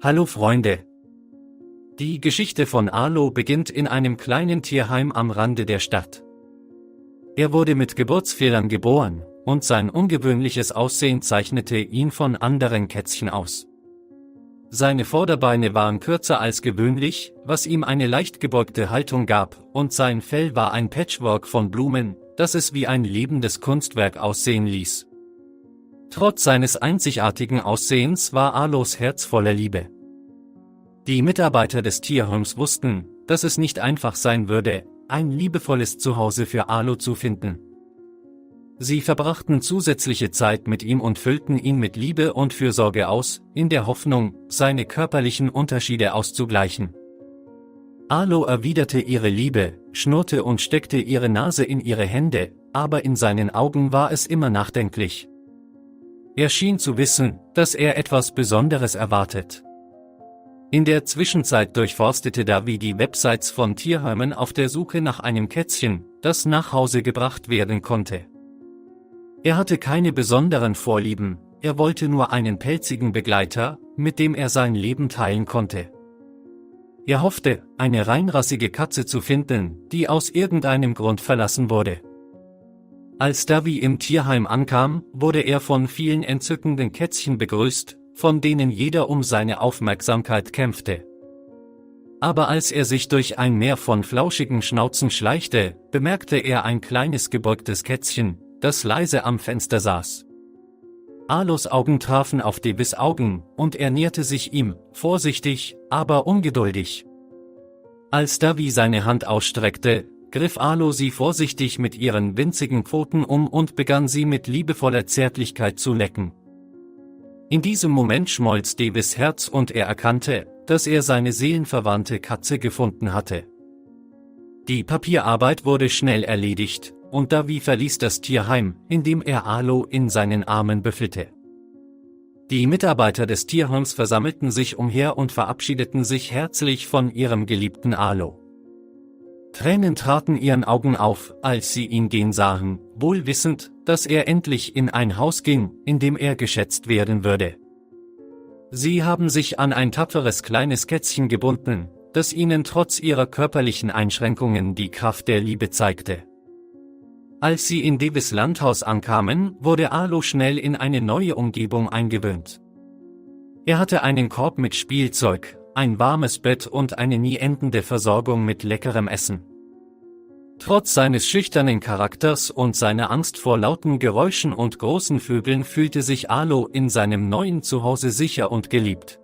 Hallo Freunde! Die Geschichte von Arlo beginnt in einem kleinen Tierheim am Rande der Stadt. Er wurde mit Geburtsfehlern geboren, und sein ungewöhnliches Aussehen zeichnete ihn von anderen Kätzchen aus. Seine Vorderbeine waren kürzer als gewöhnlich, was ihm eine leicht gebeugte Haltung gab, und sein Fell war ein Patchwork von Blumen, das es wie ein lebendes Kunstwerk aussehen ließ. Trotz seines einzigartigen Aussehens war Arlos Herz voller Liebe. Die Mitarbeiter des Tierheims wussten, dass es nicht einfach sein würde, ein liebevolles Zuhause für Arlo zu finden. Sie verbrachten zusätzliche Zeit mit ihm und füllten ihn mit Liebe und Fürsorge aus, in der Hoffnung, seine körperlichen Unterschiede auszugleichen. Arlo erwiderte ihre Liebe, schnurrte und steckte ihre Nase in ihre Hände, aber in seinen Augen war es immer nachdenklich. Er schien zu wissen, dass er etwas Besonderes erwartet. In der Zwischenzeit durchforstete Davy die Websites von Tierheimen auf der Suche nach einem Kätzchen, das nach Hause gebracht werden konnte. Er hatte keine besonderen Vorlieben, er wollte nur einen pelzigen Begleiter, mit dem er sein Leben teilen konnte. Er hoffte, eine reinrassige Katze zu finden, die aus irgendeinem Grund verlassen wurde. Als Davy im Tierheim ankam, wurde er von vielen entzückenden Kätzchen begrüßt, von denen jeder um seine Aufmerksamkeit kämpfte. Aber als er sich durch ein Meer von flauschigen Schnauzen schleichte, bemerkte er ein kleines gebeugtes Kätzchen, das leise am Fenster saß. Arlos Augen trafen auf Davys Augen, und er näherte sich ihm, vorsichtig, aber ungeduldig. Als Davy seine Hand ausstreckte, griff Arlo sie vorsichtig mit ihren winzigen Pfoten und begann sie mit liebevoller Zärtlichkeit zu lecken. In diesem Moment schmolz Davys Herz und er erkannte, dass er seine seelenverwandte Katze gefunden hatte. Die Papierarbeit wurde schnell erledigt, und Davy verließ das Tierheim, indem er Arlo in seinen Armen befüllte. Die Mitarbeiter des Tierheims versammelten sich umher und verabschiedeten sich herzlich von ihrem geliebten Arlo. Tränen traten ihren Augen auf, als sie ihn gehen sahen, wohl wissend, dass er endlich in ein Haus ging, in dem er geschätzt werden würde. Sie haben sich an ein tapferes kleines Kätzchen gebunden, das ihnen trotz ihrer körperlichen Einschränkungen die Kraft der Liebe zeigte. Als sie in Davys Landhaus ankamen, wurde Arlo schnell in eine neue Umgebung eingewöhnt. Er hatte einen Korb mit Spielzeug, ein warmes Bett und eine nie endende Versorgung mit leckerem Essen. Trotz seines schüchternen Charakters und seiner Angst vor lauten Geräuschen und großen Vögeln fühlte sich Arlo in seinem neuen Zuhause sicher und geliebt.